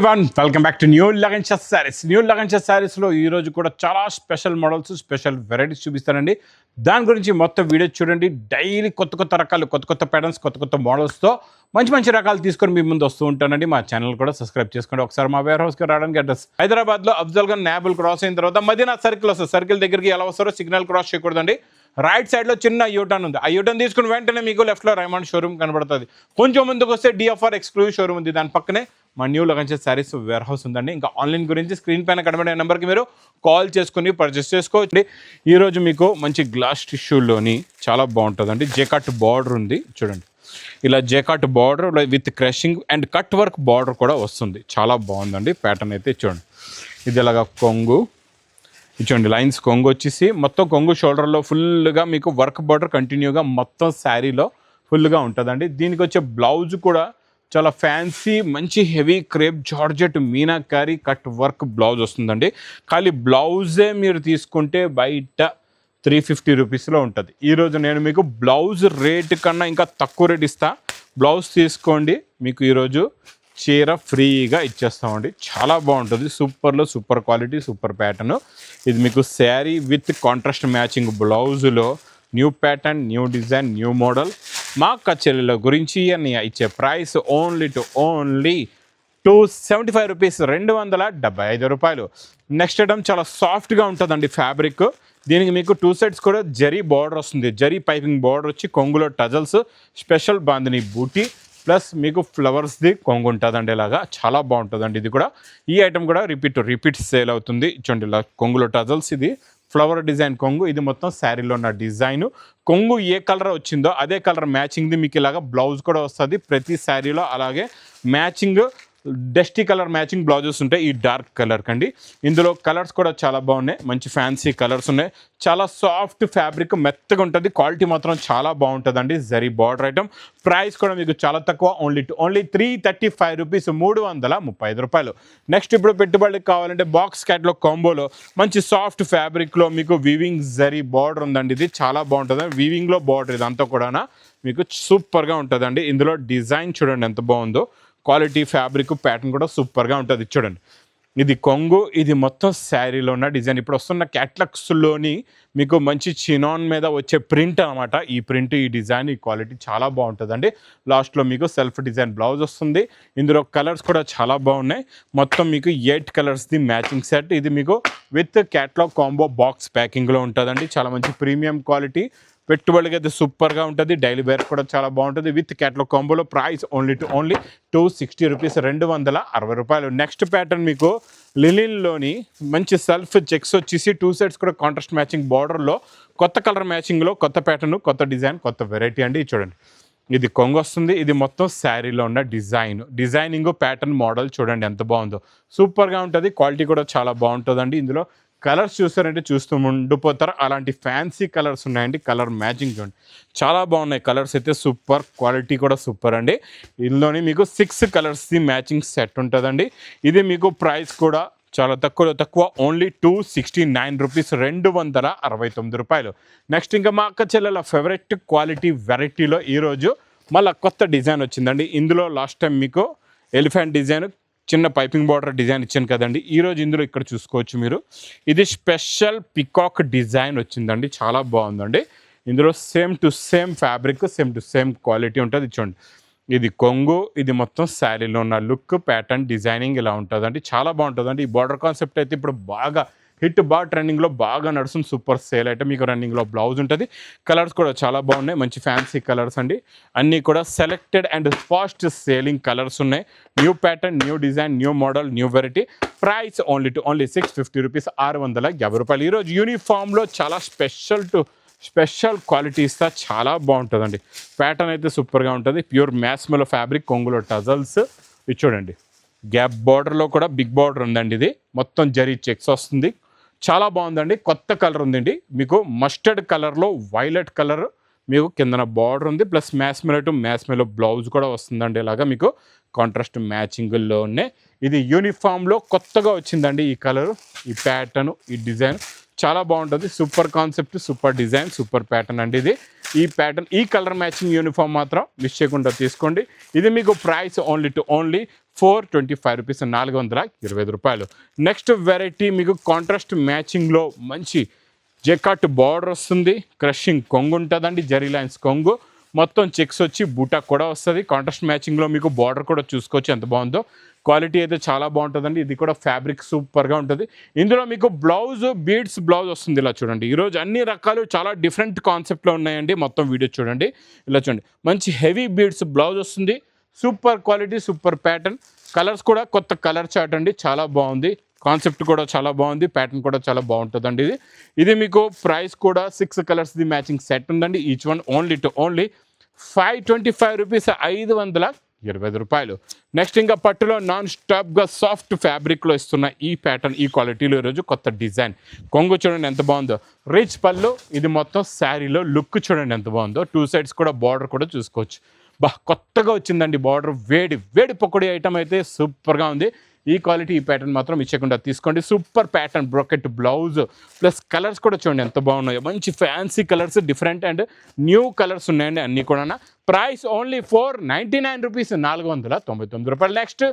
Welcome back to new Lagansha saris. New Lagansha శారీస్లో ఈరోజు కూడా చాలా స్పెషల్ మోడల్స్, స్పెషల్ వెరైటీస్ చూపిస్తానండి. దాని గురించి మొత్తం వీడియో చూడండి. డైలీ కొత్త రకాలు, కొత్త ప్యాటర్న్స్, కొత్త మోడల్స్తో మంచి రకాలు తీసుకొని మీ ముందు వస్తూ ఉంటానండి. మా ఛానల్ కూడా సబ్స్క్రైబ్ చేసుకోండి. ఒకసారి మా వేర్ హౌస్కి రావడానికి అడ్రస్ హైదరాబాద్లో అఫ్జల్గంజ్ నాబుల్ క్రాస్ అయిన తర్వాత మదీనా సర్కిల్ వస్తుంది. సర్కిల్ దగ్గరికి ఎలా వస్తారో సిగ్నల్ క్రాస్ చేయకూడదండి. రైట్ సైడ్లో చిన్న యూటర్న్ ఉంది. ఆ యూటర్న్ తీసుకుని వెంటనే మీకు లెఫ్ట్లో రైమండ్ షోరూమ్ కనబడుతుంది. కొంచెం ముందుకు వస్తే డిఎఫ్ఆర్ ఎక్స్క్లూజివ్ షోరూమ్ ఉంది. దాని పక్కనే మా new Lagansha sarees warehouse ఉందండి. ఇంకా ఆన్లైన్ గురించి స్క్రీన్ పైన కనబడే నెంబర్కి మీరు కాల్ చేసుకుని పర్చేస్ చేసుకోవచ్చు. ఈరోజు మీకు మంచి గ్లాస్ టిష్యూలోని చాలా బాగుంటుందండి. జేకాట్ బార్డర్ ఉంది చూడండి. ఇలా జేకాట్ border with crushing and cut work border కూడా వస్తుంది. చాలా బాగుందండి ప్యాటర్న్ అయితే చూడండి. ఇది ఇలాగా కొంగు చూడండి, లైన్స్ కొంగు వచ్చేసి మొత్తం కొంగు షోల్డర్లో ఫుల్గా మీకు వర్క్ బార్డర్ కంటిన్యూగా మొత్తం శారీలో ఫుల్గా ఉంటుందండి. దీనికి వచ్చే బ్లౌజ్ కూడా చాలా ఫ్యాన్సీ మంచి heavy crepe georgette meenakari cut work blouse వస్తుందండి. ఖాళీ బ్లౌజే మీరు తీసుకుంటే బయట 350 రూపీస్లో ఉంటుంది. ఈరోజు నేను మీకు బ్లౌజ్ రేట్ కన్నా ఇంకా తక్కువ రేట్ ఇస్తా. బ్లౌజ్ తీసుకోండి, మీకు ఈరోజు చీర ఫ్రీగా ఇచ్చేస్తామండి. చాలా బాగుంటుంది. Super quality, super pattern. ఇది మీకు శారీ విత్ కాంట్రాస్ట్ మ్యాచింగ్ బ్లౌజులో new pattern, new design, new model. మా కచెల్లీల గురించి అని ఇచ్చే ప్రైస్ ఓన్లీ 275 రూపీస్, 275 రూపాయలు. నెక్స్ట్ ఐటమ్ చాలా సాఫ్ట్గా ఉంటుందండి ఫ్యాబ్రిక్. దీనికి మీకు 2 సెట్స్ కూడా జరీ బార్డర్ వస్తుంది. జరీ పైపింగ్ బార్డర్ వచ్చి కొంగులో టజల్స్, స్పెషల్ బాందిని బూటీ ప్లస్ మీకు ఫ్లవర్స్ది కొంగు ఉంటుందండి. ఇలాగా చాలా బాగుంటుందండి. ఇది కూడా ఈ ఐటమ్ కూడా రిపీట్ సేల్ అవుతుంది. చూడండి, ఇలా కొంగులో టజల్స్, ఇది ఫ్లవర్ డిజైన్ కొంగు. ఇది మొత్తం శారీలో ఉన్న డిజైన్. కొంగు ఏ కలర్ వచ్చిందో అదే కలర్ మ్యాచింగ్ది మీకు ఇలాగా బ్లౌజ్ కూడా వస్తుంది ప్రతి శారీలో. అలాగే matching dusty colour matching blouses ఉంటాయి ఈ డార్క్ కలర్ కండి. ఇందులో కలర్స్ కూడా చాలా బాగున్నాయి, మంచి ఫ్యాన్సీ కలర్స్ ఉన్నాయి. చాలా సాఫ్ట్ ఫ్యాబ్రిక్, మెత్తగా ఉంటుంది. క్వాలిటీ మాత్రం చాలా బాగుంటుందండి. Zari border item. ప్రైస్ కూడా మీకు చాలా తక్కువ, ఓన్లీ 335 రూపీస్, 335 రూపాయలు. నెక్స్ట్ ఇప్పుడు పెట్టుబడికి కావాలంటే బాక్స్ క్యాట్లో కాంబోలో మంచి సాఫ్ట్ ఫ్యాబ్రిక్లో మీకు వీవింగ్ జరీ బార్డర్ ఉందండి. ఇది చాలా బాగుంటుంది. వీవింగ్లో బార్డర్ ఇదంతా కూడా మీకు సూపర్గా ఉంటుందండి. ఇందులో డిజైన్ చూడండి ఎంత బాగుందో. క్వాలిటీ ఫ్యాబ్రిక్ ప్యాటర్న్ కూడా సూపర్గా ఉంటుంది. చూడండి, ఇది కొంగు, ఇది మొత్తం శారీలో ఉన్న డిజైన్. ఇప్పుడు వస్తున్న క్యాట్లాగ్స్లోని మీకు మంచి చినాన్ మీద వచ్చే ప్రింట్ అనమాట. ఈ ప్రింట్, ఈ డిజైన్, ఈ క్వాలిటీ చాలా బాగుంటుందండి. లాస్ట్లో మీకు సెల్ఫ్ డిజైన్ బ్లౌజ్ వస్తుంది. ఇందులో కలర్స్ కూడా చాలా బాగున్నాయి. మొత్తం మీకు 8 కలర్స్ది మ్యాచింగ్ సెట్. ఇది మీకు విత్ క్యాట్లాగ్ కాంబో బాక్స్ ప్యాకింగ్లో ఉంటుందండి. చాలా మంచి ప్రీమియం క్వాలిటీ. పెట్టుబడికి అయితే సూపర్గా ఉంటుంది. డైలీ వేర్ కూడా చాలా బాగుంటుంది. విత్ క్యాట్లాగ్ కాంబోలో ప్రైస్ ఓన్లీ 260 రూపీస్, 260 రూపాయలు. నెక్స్ట్ ప్యాటర్న్ మీకు లినిన్లోని మంచి సెల్ఫ్ చెక్స్ వచ్చేసి 2 సెట్స్ కూడా కాంట్రాస్ట్ మ్యాచింగ్ బార్డర్లో కొత్త కలర్ మ్యాచింగ్లో కొత్త ప్యాటర్న్, కొత్త డిజైన్, కొత్త వెరైటీ అండి. చూడండి, ఇది కొంగు వస్తుంది. ఇది మొత్తం శారీలో ఉన్న డిజైనింగ్ ప్యాటర్న్ మోడల్ చూడండి ఎంత బాగుందో. సూపర్గా ఉంటుంది. క్వాలిటీ కూడా చాలా బాగుంటుందండి. ఇందులో కలర్స్ చూస్తారంటే చూస్తూ ఉండిపోతారు. అలాంటి ఫ్యాన్సీ కలర్స్ ఉన్నాయండి. కలర్ మ్యాచింగ్ చూడండి చాలా బాగున్నాయి. కలర్స్ అయితే సూపర్, క్వాలిటీ కూడా సూపర్ అండి. ఇందులోని మీకు 6 కలర్స్ది మ్యాచింగ్ సెట్ ఉంటుందండి. ఇది మీకు ప్రైస్ కూడా చాలా తక్కువ, ఓన్లీ 269 రూపీస్, 269 రూపాయలు. నెక్స్ట్ ఇంకా మా అక్క చెల్లెల ఫేవరెట్ క్వాలిటీ వెరైటీలో ఈరోజు మళ్ళీ కొత్త డిజైన్ వచ్చిందండి. ఇందులో లాస్ట్ టైం మీకు ఎలిఫెంట్ డిజైన్, చిన్న పైపింగ్ బార్డర్ డిజైన్ ఇచ్చాను కదండి. ఈరోజు ఇందులో ఇక్కడ చూసుకోవచ్చు మీరు. ఇది స్పెషల్ పికాక్ డిజైన్ వచ్చిందండి. చాలా బాగుందండి. ఇందులో same to same fabric, same to same quality ఉంటుంది. చూడండి, ఇది కొంగు, ఇది మొత్తం శారీలో ఉన్న లుక్, ప్యాటర్న్, డిజైనింగ్ ఇలా ఉంటుందండి. చాలా బాగుంటుందండి. ఈ బార్డర్ కాన్సెప్ట్ అయితే ఇప్పుడు బాగా ట్రెండింగ్లో బాగా నడుస్తుంది. సూపర్ సేల్ అయితే మీకు రన్నింగ్లో బ్లౌజ్ ఉంటుంది. కలర్స్ కూడా చాలా బాగున్నాయి, మంచి ఫ్యాన్సీ కలర్స్ అండి. అన్నీ కూడా selected and fast selling colours ఉన్నాయి. New pattern, new design, new model, new variety. Price only 650 rupees, 650 రూపాయలు. ఈరోజు యూనిఫామ్లో చాలా స్పెషల్ క్వాలిటీ ఇస్తా. చాలా బాగుంటుందండి. ప్యాటర్న్ అయితే సూపర్గా ఉంటుంది. ప్యూర్ మ్యాస్మెలో ఫ్యాబ్రిక్, కొంగులో టజల్స్. ఇది చూడండి, గ్యాప్ బార్డర్లో కూడా బిగ్ బార్డర్ ఉందండి. ఇది మొత్తం జరీ చెక్స్ వస్తుంది. చాలా బాగుందండి. కొత్త కలర్ ఉందండి. మీకు మస్టర్డ్ కలర్లో వైలెట్ కలర్ మీకు కిందన బార్డర్ ఉంది. ప్లస్ మ్యాస్మెలో బ్లౌజ్ కూడా వస్తుందండి. ఇలాగా మీకు కాంట్రాస్ట్ మ్యాచింగ్లోనే ఇది యూనిఫామ్లో కొత్తగా వచ్చిందండి. ఈ కలరు, ఈ ప్యాటర్ను, ఈ డిజైన్ చాలా బాగుంటుంది. Super concept, super design, super pattern అండి. ఇది ఈ ప్యాటర్న్, ఈ కలర్ మ్యాచింగ్ యూనిఫామ్ మాత్రం మిస్ చేయకుండా తీసుకోండి. ఇది మీకు ప్రైస్ ఓన్లీ 425 రూపీస్, 425 రూపాయలు. నెక్స్ట్ వెరైటీ మీకు కాంట్రాస్ట్ మ్యాచింగ్లో మంచి జెకాట్ బార్డర్ వస్తుంది, క్రషింగ్ కొంగు ఉంటుందండి, జరీ లైన్స్ కొంగు, మొత్తం చెక్స్ వచ్చి బూటా కూడా వస్తుంది. కాంట్రాస్ట్ మ్యాచింగ్లో మీకు బార్డర్ కూడా చూసుకోవచ్చు ఎంత బాగుందో. క్వాలిటీ అయితే చాలా బాగుంటుందండి. ఇది కూడా ఫ్యాబ్రిక్ సూపర్గా ఉంటుంది. ఇందులో మీకు బ్లౌజ్ బీడ్స్ బ్లౌజ్ వస్తుంది. ఇలా చూడండి, ఈరోజు అన్ని రకాలు చాలా డిఫరెంట్ కాన్సెప్ట్లో ఉన్నాయండి. మొత్తం వీడియో చూడండి. ఇలా చూడండి, మంచి హెవీ బీడ్స్ బ్లౌజ్ వస్తుంది. Super quality, super pattern. Colours కూడా కొత్త కలర్ చార్ట్ అండి, చాలా బాగుంది. కాన్సెప్ట్ కూడా చాలా బాగుంది, ప్యాటర్న్ కూడా చాలా బాగుంటుందండి. ఇది మీకు ప్రైస్ కూడా 6 కలర్స్ది మ్యాచింగ్ సెట్ ఉందండి. ఈచ్ వన్ ఓన్లీ 525 రూపీస్, 525 రూపాయలు. నెక్స్ట్ ఇంకా పట్టులో నాన్ స్టాప్గా సాఫ్ట్ ఫ్యాబ్రిక్లో ఇస్తున్న ఈ ప్యాటర్న్, ఈ క్వాలిటీలో ఈరోజు కొత్త డిజైన్. కొంగు చూడండి ఎంత బాగుందో, రిచ్ పళ్ళు. ఇది మొత్తం శారీలో లుక్ చూడండి ఎంత బాగుందో. 2 సైడ్స్ కూడా బార్డర్ కూడా చూసుకోవచ్చు. కొత్తగా వచ్చిందండి బార్డర్. వేడి పకోడీ ఐటమ్ అయితే సూపర్గా ఉంది. ఈ క్వాలిటీ, ఈ ప్యాటర్న్ మాత్రం ఇచ్చకుండా తీసుకోండి. Super pattern, brocade blouse plus colours కూడా చూడండి ఎంత బాగున్నాయో. మంచి fancy colours, different and new colours ఉన్నాయండి అన్నీ కూడా. ప్రైస్ ఓన్లీ 499 రూపీస్, 499 రూపాయలు. నెక్స్ట్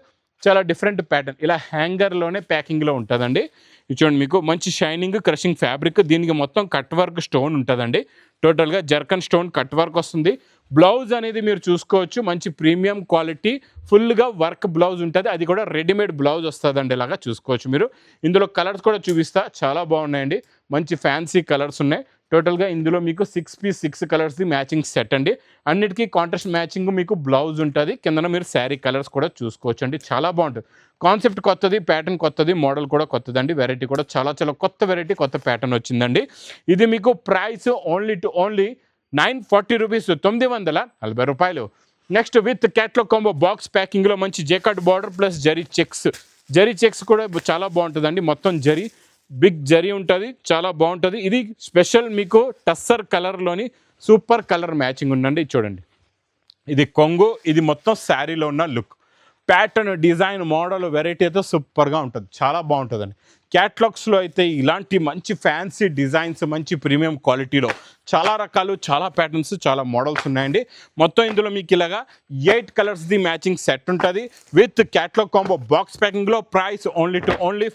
చాలా డిఫరెంట్ ప్యాటర్న్, ఇలా హ్యాంగర్లోనే ప్యాకింగ్లో ఉంటుందండి. ఇది చూడండి, మీకు మంచి షైనింగ్ క్రషింగ్ ఫ్యాబ్రిక్. దీనికి మొత్తం కట్ వర్క్ స్టోన్ ఉంటుందండి. టోటల్గా జర్కన్ స్టోన్ కట్ వర్క్ వస్తుంది. బ్లౌజ్ అనేది మీరు చూసుకోవచ్చు, మంచి ప్రీమియం క్వాలిటీ ఫుల్గా వర్క్ బ్లౌజ్ ఉంటుంది. అది కూడా రెడీమేడ్ బ్లౌజ్ వస్తుందండి, ఇలాగా చూసుకోవచ్చు మీరు. ఇందులో కలర్స్ కూడా చూపిస్తా, చాలా బాగున్నాయండి. మంచి ఫ్యాన్సీ కలర్స్ ఉన్నాయి. టోటల్గా ఇందులో మీకు 6 పీస్ 6 కలర్స్ది మ్యాచింగ్ సెట్ అండి. అన్నిటికీ కాంట్రాస్ట్ మ్యాచింగ్ మీకు బ్లౌజ్ ఉంటుంది. కిందన మీరు శారీ కలర్స్ కూడా చూసుకోవచ్చు అండి, చాలా బాగుంటుంది. కాన్సెప్ట్ కొత్తది, ప్యాటర్న్ కొత్తది, మోడల్ కూడా కొత్తదండి. వెరైటీ కూడా చాలా కొత్త వెరైటీ, కొత్త ప్యాటర్న్ వచ్చిందండి. ఇది మీకు ప్రైస్ ఓన్లీ 940 రూపీస్, 940 రూపాయలు. Next with catalogue combo box ప్యాకింగ్లో మంచి jacquard border plus zari checks కూడా చాలా బాగుంటుందండి. మొత్తం బిగ్ జరీ ఉంటుంది, చాలా బాగుంటుంది. ఇది స్పెషల్ మీకు టస్సర్ కలర్లోని సూపర్ కలర్ మ్యాచింగ్ ఉందండి. చూడండి, ఇది కొంగు, ఇది మొత్తం శారీలో ఉన్న look. Pattern, design, model, variety అయితే సూపర్గా ఉంటుంది, చాలా బాగుంటుందండి. క్యాట్లాగ్స్లో అయితే ఇలాంటి మంచి ఫ్యాన్సీ డిజైన్స్, మంచి ప్రీమియం క్వాలిటీలో చాలా రకాలు, చాలా ప్యాటర్న్స్, చాలా మోడల్స్ ఉన్నాయండి. మొత్తం ఇందులో మీకు ఇలాగా 8 కలర్స్ది మ్యాచింగ్ సెట్ ఉంటుంది విత్ క్యాట్లాగ్ కాంబో బాక్స్ ప్యాకింగ్లో. ప్రైస్ ఓన్లీ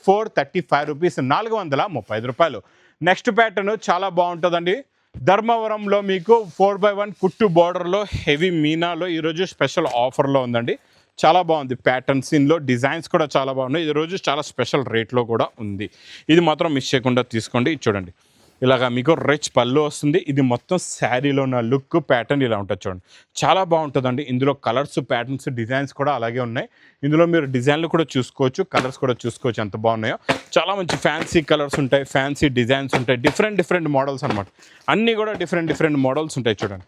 435 రూపీస్, 435 రూపాయలు. నెక్స్ట్ ప్యాటర్న్ చాలా బాగుంటుందండి. ధర్మవరంలో మీకు 4x1 కుట్టు బార్డర్లో హెవీ మీనాలో ఈరోజు స్పెషల్ ఆఫర్లో ఉందండి. చాలా బాగుంది ప్యాటర్న్స్, ఇందులో డిజైన్స్ కూడా చాలా బాగున్నాయి. ఈరోజు చాలా స్పెషల్ రేట్లో కూడా ఉంది. ఇది మాత్రం మిస్ చేయకుండా తీసుకోండి. చూడండి, ఇలాగా మీకు రిచ్ పళ్ళు వస్తుంది. ఇది మొత్తం శారీలో ఉన్న లుక్ ప్యాటర్న్ ఇలా ఉంటుంది చూడండి, చాలా బాగుంటుందండి. ఇందులో కలర్స్, ప్యాటర్న్స్, డిజైన్స్ కూడా అలాగే ఉన్నాయి. ఇందులో మీరు డిజైన్లు కూడా చూసుకోవచ్చు, కలర్స్ కూడా చూసుకోవచ్చు ఎంత బాగున్నాయో. చాలా మంచి ఫ్యాన్సీ కలర్స్ ఉంటాయి, ఫ్యాన్సీ డిజైన్స్ ఉంటాయి, డిఫరెంట్ మోడల్స్ అనమాట. అన్నీ కూడా డిఫరెంట్ మోడల్స్ ఉంటాయి. చూడండి,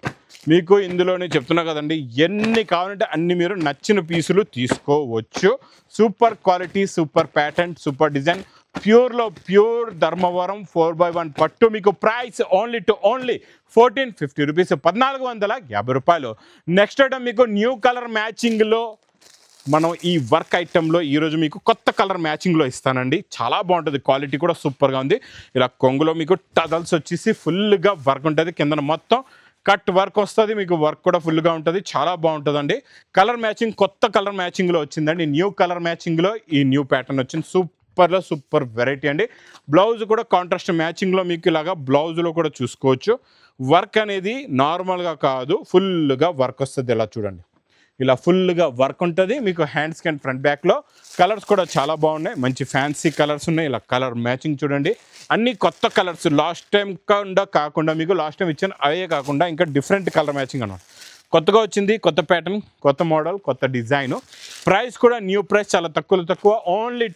మీకు ఇందులోనే చెప్తున్నా కదండి, ఎన్ని కావాలంటే అన్ని మీరు నచ్చిన పీసులు తీసుకోవచ్చు. Super quality, super pattern, super design, pure Dharmavaram 4x1 పట్టు. మీకు ప్రైస్ ఓన్లీ 1450 రూపీస్, 1450 రూపాయలు. నెక్స్ట్ ఐటమ్ మీకు న్యూ కలర్ మ్యాచింగ్లో మనం ఈ వర్క్ ఐటెంలో ఈరోజు మీకు కొత్త కలర్ మ్యాచింగ్లో ఇస్తానండి. చాలా బాగుంటుంది, క్వాలిటీ కూడా సూపర్గా ఉంది. ఇలా కొంగులో మీకు టజల్స్ వచ్చేసి ఫుల్గా వర్క్ ఉంటుంది, కింద మొత్తం కట్ వర్క్ వస్తుంది. మీకు వర్క్ కూడా ఫుల్గా ఉంటుంది, చాలా బాగుంటుందండి. కలర్ మ్యాచింగ్ కొత్త కలర్ మ్యాచింగ్లో వచ్చిందండి. న్యూ కలర్ మ్యాచింగ్లో ఈ న్యూ ప్యాటర్న్ వచ్చింది. సూపర్ వెరైటీ అండి. బ్లౌజ్ కూడా కాంట్రాస్ట్ మ్యాచింగ్లో మీకు ఇలాగా బ్లౌజ్లో కూడా చూసుకోవచ్చు. వర్క్ అనేది నార్మల్గా కాదు, ఫుల్గా వర్క్ వస్తుంది. ఇలా చూడండి, ఇలా ఫుల్గా వర్క్ ఉంటుంది మీకు హ్యాండ్స్కి అండ్ ఫ్రంట్ బ్యాక్లో. కలర్స్ కూడా చాలా బాగున్నాయి, మంచి ఫ్యాన్సీ కలర్స్ ఉన్నాయి. ఇలా కలర్ మ్యాచింగ్ చూడండి, అన్ని కొత్త కలర్స్. లాస్ట్ టైం కాకుండా మీకు లాస్ట్ టైం ఇచ్చిన అవే కాకుండా ఇంకా డిఫరెంట్ కలర్ మ్యాచింగ్ అన్నమాట. కొత్తగా వచ్చింది, కొత్త ప్యాటర్న్, కొత్త మోడల్, కొత్త డిజైన్. ప్రైస్ కూడా న్యూ ప్రైస్, చాలా తక్కువ. ఓన్లీ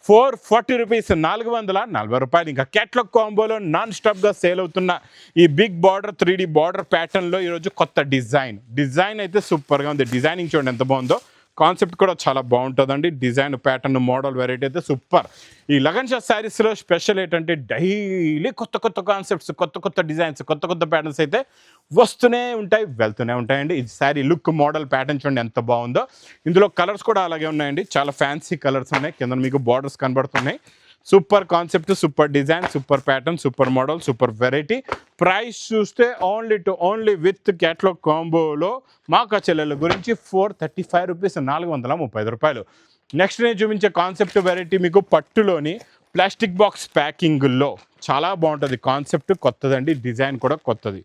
440 రూపీస్, 440 రూపాయలు. ఇంకా క్యాట్లాగ్ కాంబోలో నాన్ స్టాప్గా సేల్ అవుతున్న ఈ బిగ్ బార్డర్ 3D బార్డర్ ప్యాటర్న్లో ఈరోజు కొత్త డిజైన్ అయితే సూపర్గా ఉంది. డిజైనింగ్ చూడండి ఎంత బాగుందో. కాన్సెప్ట్ కూడా చాలా బాగుంటుందండి. డిజైన్, ప్యాటర్న్, మోడల్, వెరైటీ అయితే సూపర్. ఈ లగన్ షా శారీస్లో స్పెషల్ ఏంటంటే డైలీ కొత్త కాన్సెప్ట్స్, కొత్త డిజైన్స్, కొత్త ప్యాటర్న్స్ అయితే వస్తూనే ఉంటాయి, వెళ్తూనే ఉంటాయండి. ఈ శారీ లుక్, మోడల్, ప్యాటర్న్ చూడండి ఎంత బాగుందో. ఇందులో కలర్స్ కూడా అలాగే ఉన్నాయండి, చాలా ఫ్యాన్సీ కలర్స్ ఉన్నాయి. కింద మీకు బార్డర్స్ కనబడుతున్నాయి. Super concept, super design, super pattern, super model, super variety. Price చూస్తే ఓన్లీ విత్ క్యాటలాగ్ కాంబోలో మాకా చెల్లెల గురించి 435 రూపీస్, 435 రూపాయలు. నెక్స్ట్ నేను చూపించే కాన్సెప్ట్ వెరైటీ మీకు పట్టులోని ప్లాస్టిక్ బాక్స్ ప్యాకింగ్లో చాలా బాగుంటుంది. కాన్సెప్ట్ కొత్తదండి, డిజైన్ కూడా కొత్తది.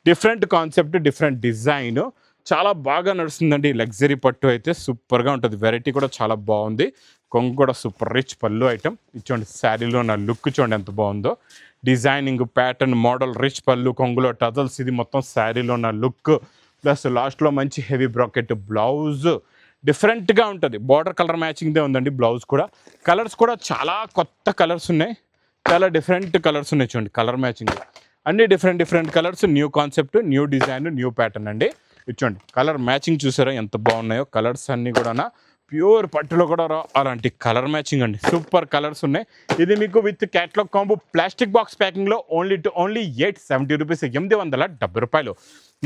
డిఫరెంట్ కాన్సెప్ట్, డిఫరెంట్ డిజైన్, చాలా బాగా నడుస్తుందండి. లగ్జరీ పట్టు అయితే సూపర్గా ఉంటుంది. వెరైటీ కూడా చాలా బాగుంది. కొంగు కూడా సూపర్ రిచ్ పళ్ళు ఐటమ్. ఇచ్చోండి శారీలో నా లుక్ చూడండి ఎంత బాగుందో. డిజైనింగ్, ప్యాటర్న్, మోడల్, రిచ్ పళ్ళు, కొంగులో టజల్స్, ఇది మొత్తం శారీలో నా లుక్. ప్లస్ లాస్ట్లో మంచి హెవీ బ్రాకెట్ బ్లౌజ్, డిఫరెంట్గా ఉంటుంది. బార్డర్ కలర్ మ్యాచింగ్దే ఉందండి బ్లౌజ్ కూడా. కలర్స్ కూడా చాలా కొత్త కలర్స్ ఉన్నాయి, చాలా డిఫరెంట్ కలర్స్ ఉన్నాయి. చూడండి కలర్ మ్యాచింగ్ అన్నీ different colours, new concept, new design, new pattern అండి. ఇచ్చోండి కలర్ మ్యాచింగ్ చూసారా ఎంత బాగున్నాయో. కలర్స్ అన్నీ కూడా ప్యూర్ పట్టులో కూడా అలాంటి కలర్ మ్యాచింగ్ అండి. సూపర్ కలర్స్ ఉన్నాయి. ఇది మీకు with catalogue combo plastic box ప్యాకింగ్లో ఓన్లీ 870 రూపీస్, 870 రూపాయలు.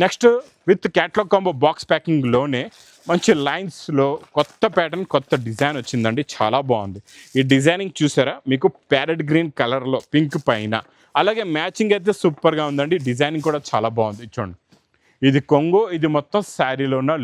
Next with catalogue combo box ప్యాకింగ్లోనే మంచి లైన్స్లో కొత్త ప్యాటర్న్, కొత్త డిజైన్ వచ్చిందండి. చాలా బాగుంది. ఈ డిజైనింగ్ చూసారా మీకు ప్యారెట్ గ్రీన్ కలర్లో పింక్ పైన, అలాగే మ్యాచింగ్ అయితే సూపర్గా ఉందండి. డిజైనింగ్ కూడా చాలా బాగుంది. చూడండి ఇది కొంగు, ఇది మొత్తం శారీలో ఉన్న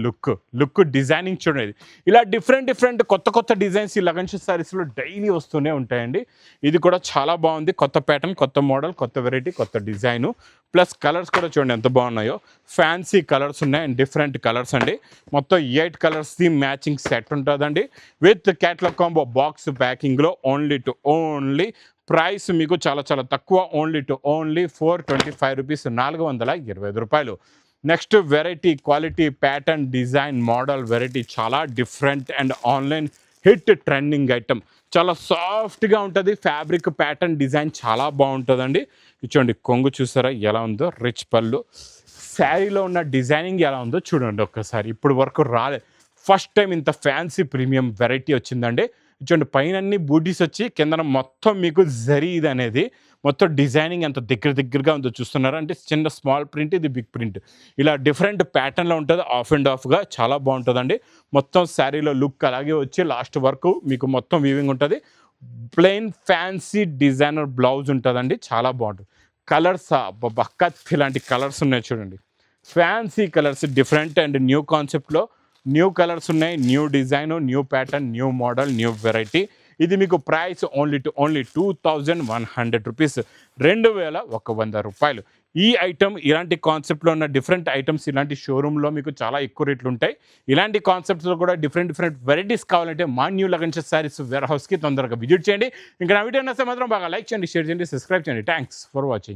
లుక్ డిజైనింగ్ చూడండి. ఇలా డిఫరెంట్ కొత్త డిజైన్స్ ఈ లగన్ శారీస్లో డైలీ వస్తూనే ఉంటాయండి. ఇది కూడా చాలా బాగుంది. కొత్త ప్యాటర్న్, కొత్త మోడల్, కొత్త వెరైటీ, కొత్త డిజైను. ప్లస్ కలర్స్ కూడా చూడండి ఎంత బాగున్నాయో. ఫ్యాన్సీ కలర్స్ ఉన్నాయి అండ్ డిఫరెంట్ కలర్స్ అండి. మొత్తం 8 కలర్స్ది మ్యాచింగ్ సెట్ ఉంటుందండి. విత్ క్యాటలాగ్ కాంబో బాక్స్ ప్యాకింగ్లో ఓన్లీ ప్రైస్ మీకు చాలా తక్కువ. ఓన్లీ 425 రూపీస్, 425 రూపాయలు. Next variety, quality, pattern, design, model, variety చాలా different and online hit trending item. చాలా సాఫ్ట్గా ఉంటుంది. ఫ్యాబ్రిక్, ప్యాటర్న్, డిజైన్ చాలా బాగుంటుందండి. చూడండి కొంగు చూసారా ఎలా ఉందో, రిచ్ పళ్ళు, శారీలో ఉన్న డిజైనింగ్ ఎలా ఉందో చూడండి ఒక్కసారి. ఇప్పుడు వరకు రాలేదు, ఫస్ట్ టైం ఇంత ఫ్యాన్సీ ప్రీమియం వెరైటీ వచ్చిందండి. చూడండి పైన అన్ని బూటీస్ వచ్చి కింద మొత్తం మీకు జరీ ఇది అనేది మొత్తం డిజైనింగ్ ఎంత దగ్గరగా ఉందో చూస్తున్నారా. అంటే చిన్న స్మాల్ ప్రింట్, ఇది బిగ్ ప్రింట్, ఇలా డిఫరెంట్ ప్యాటర్న్లో ఉంటుంది. ఆఫ్ అండ్ ఆఫ్గా చాలా బాగుంటుందండి. మొత్తం శారీలో లుక్ అలాగే వచ్చి లాస్ట్ వరకు మీకు మొత్తం వీవింగ్ ఉంటుంది. ప్లెయిన్ ఫ్యాన్సీ డిజైనర్ బ్లౌజ్ ఉంటుందండి. చాలా బాగుంటుంది. కలర్స్ బక్కత్ ఇలాంటి కలర్స్ ఉన్నాయి చూడండి. Fancy colours, different and new కాన్సెప్ట్లో న్యూ కలర్స్ ఉన్నాయి. New design, new pattern, new model, new variety. ఇది మీకు ప్రైస్ ఓన్లీ 2100 రూపీస్, 2100 రూపాయలు. ఈ ఐటమ్ ఇలాంటి కాన్సెప్ట్లో ఉన్న డిఫరెంట్ ఐటమ్స్ ఇలాంటి షోరూంలో మీకు చాలా ఎక్కువ రేట్లు ఉంటాయి. ఇలాంటి కాన్సెప్ట్స్లో కూడా డిఫరెంట్ వెరైటీస్ కావాలంటే మా న్యూ లగన్ శారీస్ వేర్ హౌస్కి తొందరగా విజిట్ చేయండి. ఇంకా నా వీడియో నచ్చితే మాత్రం బాగా లైక్ చేయండి, షేర్ చేయండి, సబ్స్క్రైబ్ చేయండి. Thanks for watching.